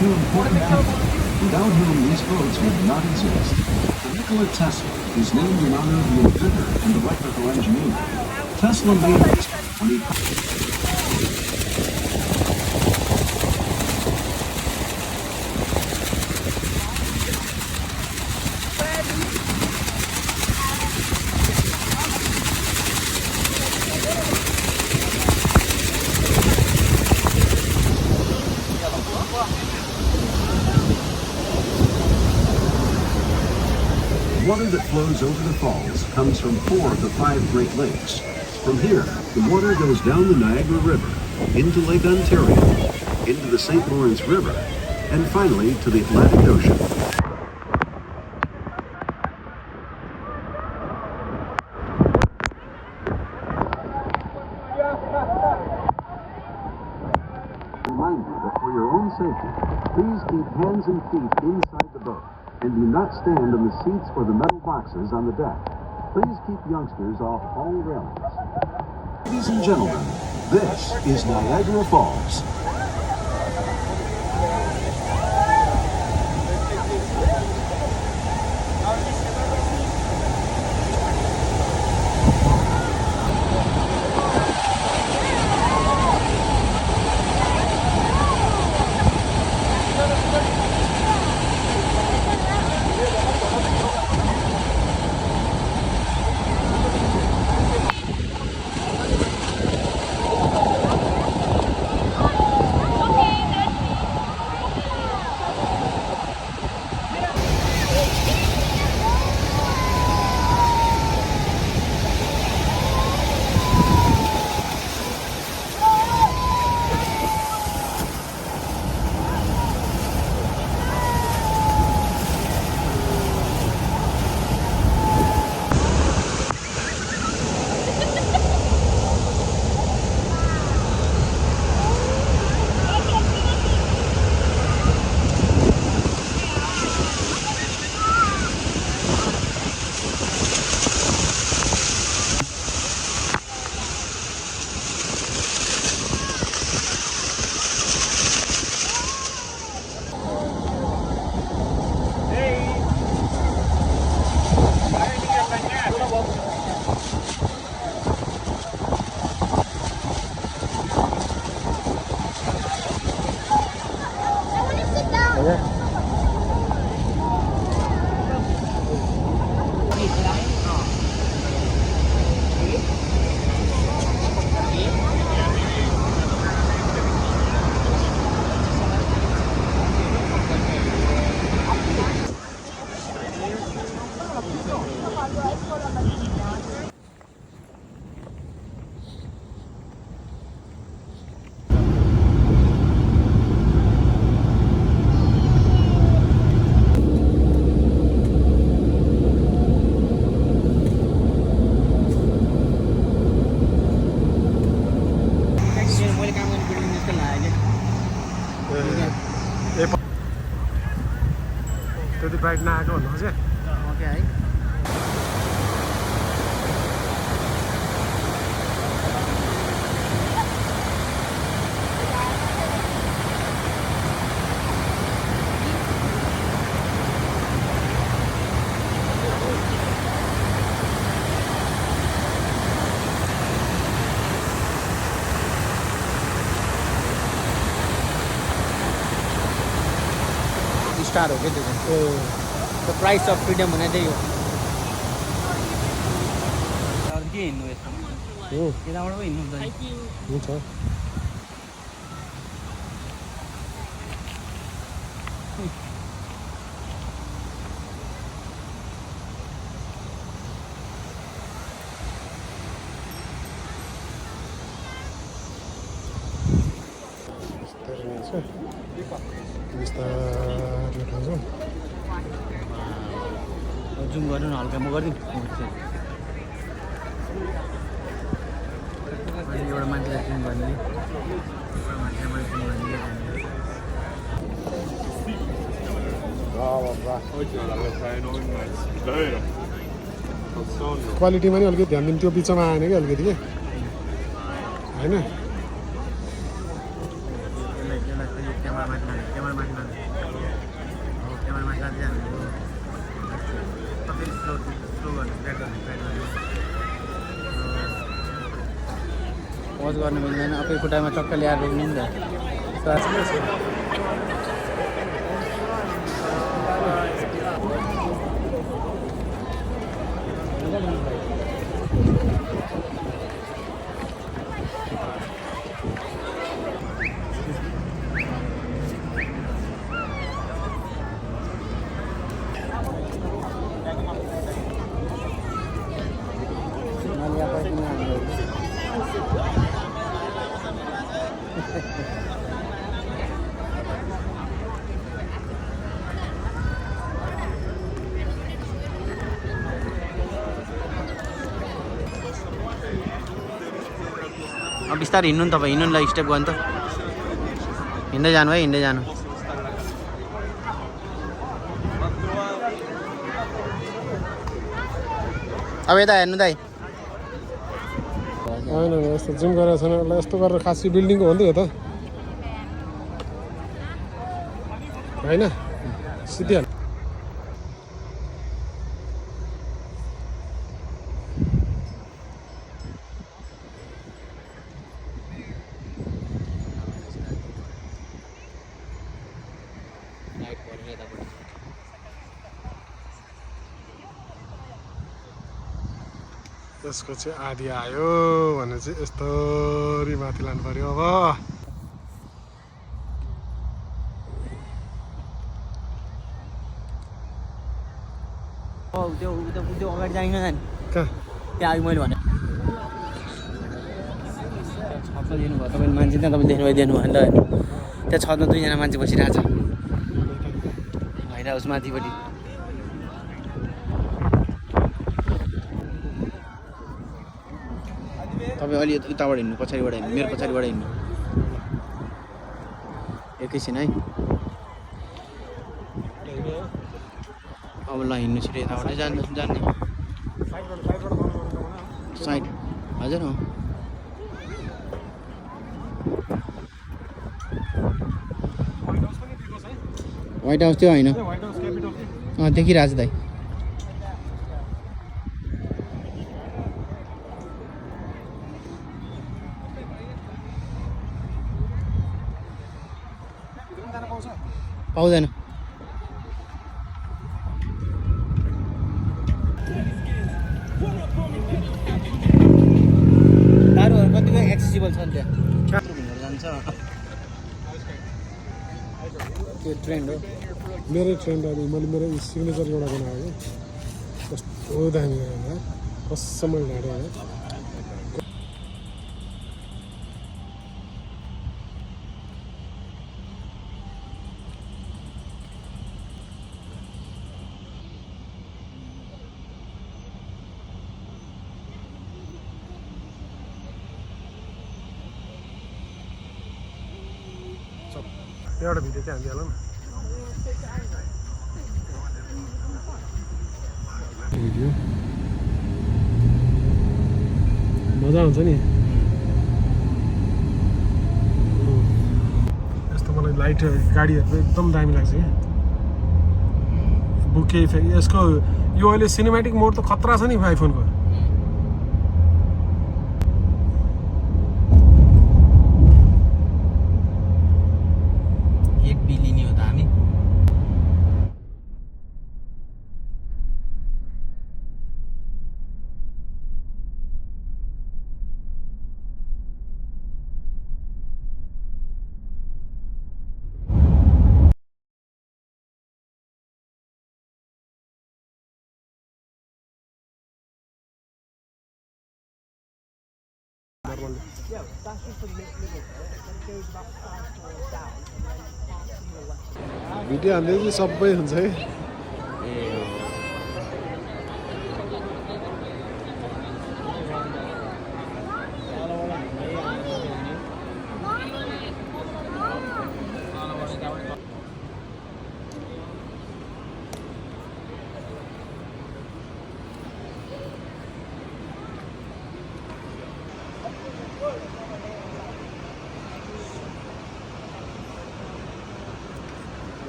two important people without whom these boats would not exist. Nikola Tesla is named in honor of the inventor and electrical engineer. Tesla made this when he water that flows over the falls comes from 4 of the 5 Great Lakes. From here, the water goes down the Niagara River, into Lake Ontario, into the St. Lawrence River, and finally to the Atlantic Ocean. Remind you that for your own safety, please keep hands and feet inside the boat, and do not stand on the seats or the metal boxes on the deck. Please keep youngsters off all railings. Ladies and gentlemen, this is Niagara Falls. त्यति bright नआएको भन्नु चाहिँ okay है star हो क्या त्यो चाहिँ the price of freedom भने त्यही हो के हिँड्नु यस्तो यताबाट पो हिँड्नु हुन्छ जुम गर्नु न हल्का म गरिदिउँ एउटा मान्छेलाई जुम गर्ने एउटा मान्छेलाई जुम गर्ने क्वालिटीमा नि अलिकति ध्यान दिनु त्यो बिचमा आएन कि अलिकति के होइन क्यामेरामा क्यामेरा माथि लाने हो क्यामेरा माथि लाँदै जाने हो सबै स्लो गर्ने ब्याक गर्ने पज गर्नु मिल्दैन अकै खुट्टामा टक्क ल्याएर रोक्नु नि त अब बिस्तारै हिँड्नु नि तपाईँ हिँड्नु नि ल स्टेप गर्नु त हिँड्दै जानु है हिँड्दै जानु अब यता हेर्नु दाइ होइन यस्तो जिम गरेको छैन ल यस्तो गरेर खासै बिल्डिङको हो नि त यो त होइन सिधिहाल्नु त्यसको चाहिँ आधी आयो भने चाहिँ यस्तरी माथि लानु पर्यो अब त्यो अगाडि जाने जाने कहाँ त्यहाँ अघि मैले भने छतमा दिनुभयो तपाईँले मान्छे त्यहाँ तपाईँले देख्नुभयो दिनुभयो नि त त्यहाँ छतमा दुईजना मान्छे बसिरहेको छ होइन उस माथिपट्टि तपाईँ अलि उताबाट हिँड्नु पछाडिबाट हिँड्नु मेरो पछाडिबाट हिँड्नु एकैछिन है अब ल हिँड्नु छिटो यताबाटै जान्ने साइड हजुर व्हाइट हाउस त्यो होइन देखिरहेको छ दाइ पाउँदैन दारुहरू कतिको एक्सेसिबल छ नि त्यहाँ घुमेर जान्छ त्यो ट्रेन्ड हो मेरै ट्रेन्ड अब मैले मेरो सिग्नेचर एउटा बनाएको कस्तो दामी होइन कसम ढाडे होइन एउटा भिडियो चाहिँ हालिहालौँ न भिडियो मजा आउँछ नि यस्तो मलाई लाइट गाडीहरू एकदम दामी लाग्छ क्या बुके इफेक्ट यसको यो अहिले सिनेमेटिक मोड त खतरा छ नि आइफोनको भिडियो हाल्दै चाहिँ सबै हुन्छ है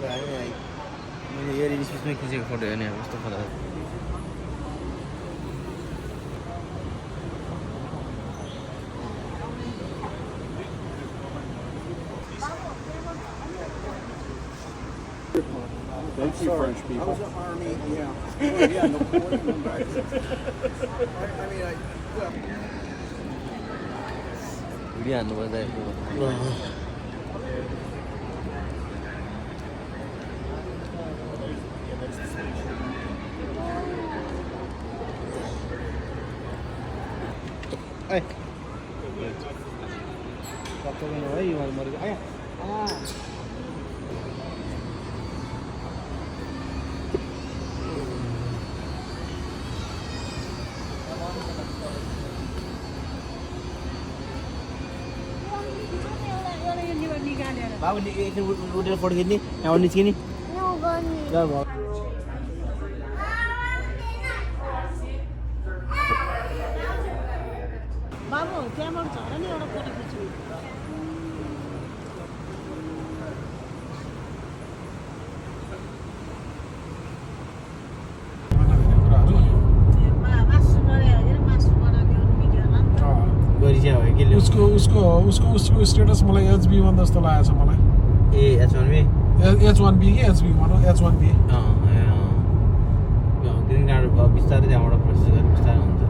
मैले एयर स्पेसमै खिचेको फोटो हेर्ने अब कस्तो खतरा Thank you, French people. I was an army, yeah. Well, yeah, Napoleon went back. Well. Video हान्नुपर्दा है यो मरेको आया बाबु एकछिन उठेर फोटो खिच्ने यहाँ निस्किने बाबु त्यहाँबाट झर नि एउटा फोटो खिच्नु उसको स्टेटस मलाई HB1 जस्तो लागेको छ मलाई ए H1B H1B कि HB1 H1B ग्रिन कार्ड भयो बिस्तारै त्यहाँबाट प्रोसेस गरेर बिस्तारै हुन्छ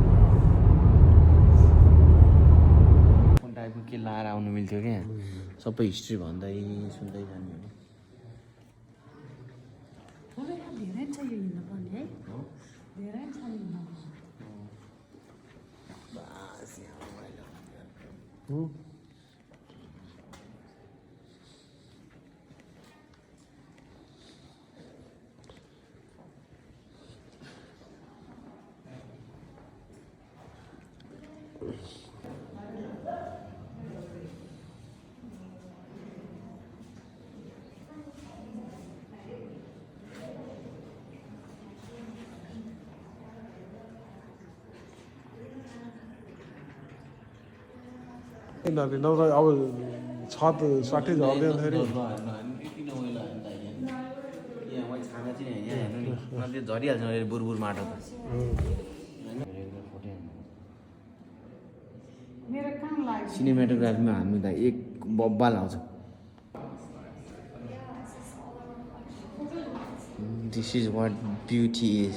कुन टाइपको के लाएर आउनु मिल्थ्यो क्या सबै हिस्ट्री भन्दै सुन्दै जाने धेरै छ यो हिँड्नु पर्ने है धेरै छ हिँड्नु नभए अब छत साठी झर्दैखेरि झरिहाल्छ बुरबुर माटो त मेरो कहाँ लाग्यो सिनेमेटोग्राफीमा हामी त एक बब्बाल आउँछ this is what beauty is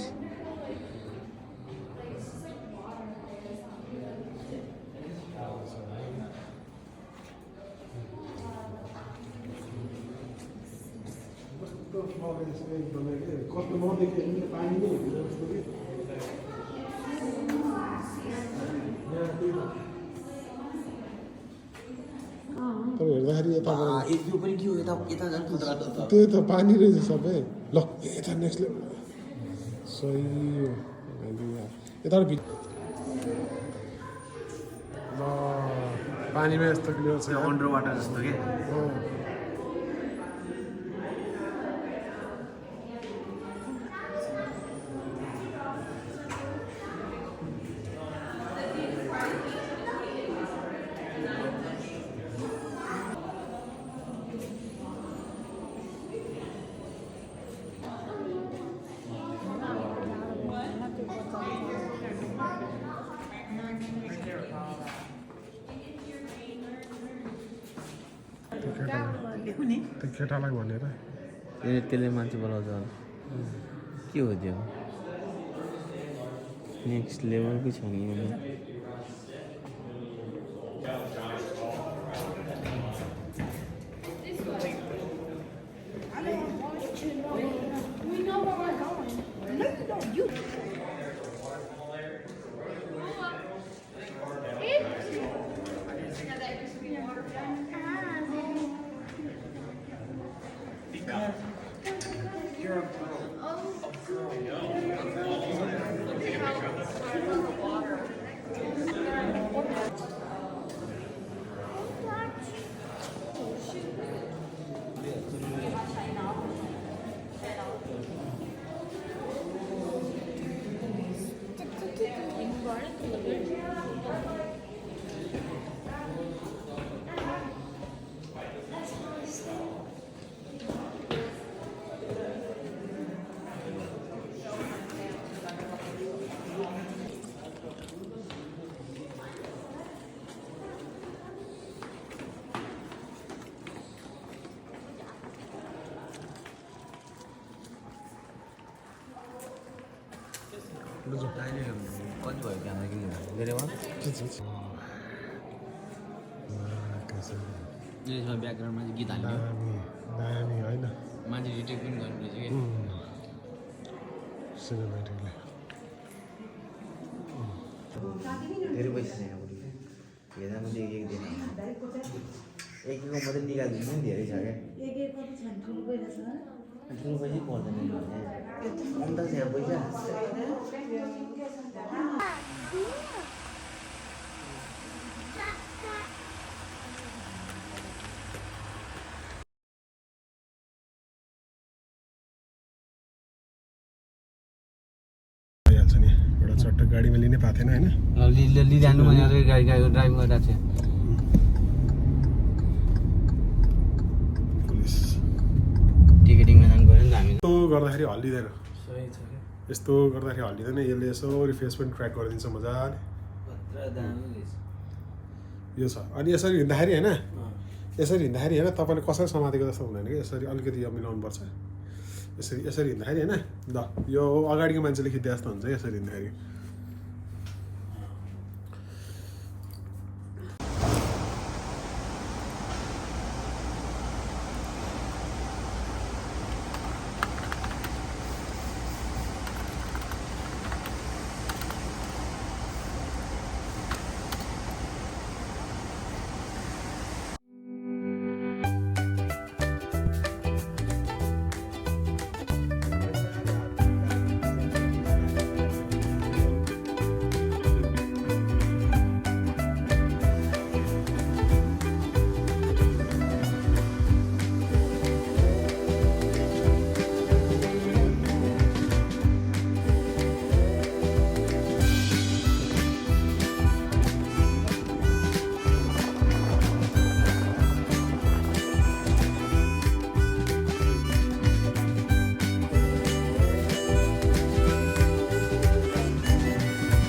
कस्तो नदेखि पानी नै हुन्छ जस्तो कि तर हेर्दाखेरि यता यो पनि के हो यता यता झन् खतरा त्यही त पानी रहेछ सबै ल यता नेक्स्ट लेभल सही हो यताबाट ल पानीमा यस्तो क्लियर छ अन्डर वाटर जस्तो के त्यो केटालाई भनेर त्यसले मान्छे बोलाउँछ के हो त्यो नेक्स्ट लेभलकै छ नि लुजो कति भयो क्यामेरा किन्नु धेरै भयो के छ यसमा ब्याकग्राउन्डमा चाहिँ गीत हाल्ने दामी होइन मान्छे रिटेक पनि गर्नु रहेछ कि सिनेमेटिकली धेरै पैसा छैन हेर्दा मात्रै एक दिन एकको मात्रै निकालिदिनु नि धेरै छ क्या ठुलो पैसै पर्दैन अन्त छ पैसा भइहाल्छ नि एउटा चट्ट गाडीमा लिनै पाएको थिएन होइन लिइरहनु भने गाडी ड्राइभ गरिरहेको थियो पुलिस टिकटिङमा जानु पऱ्यो नि त हामी यस्तो गर्दाखेरि हल्लिँदैन सही छ यस्तो गर्दाखेरि हल्लिँदैन यसले यसो रिफ्रेस पनि ट्र्याक गरिदिन्छ मजाले यो छ अनि यसरी हिँड्दाखेरि होइन यसरी हिँड्दाखेरि होइन तपाईँले कसरी समातेको जस्तो हुँदैन कि यसरी अलिकति यो मिलाउनुपर्छ यसरी हिँड्दाखेरि होइन ल यो अगाडिको मान्छेले खिच्दा जस्तो हुन्छ यसरी हिँड्दाखेरि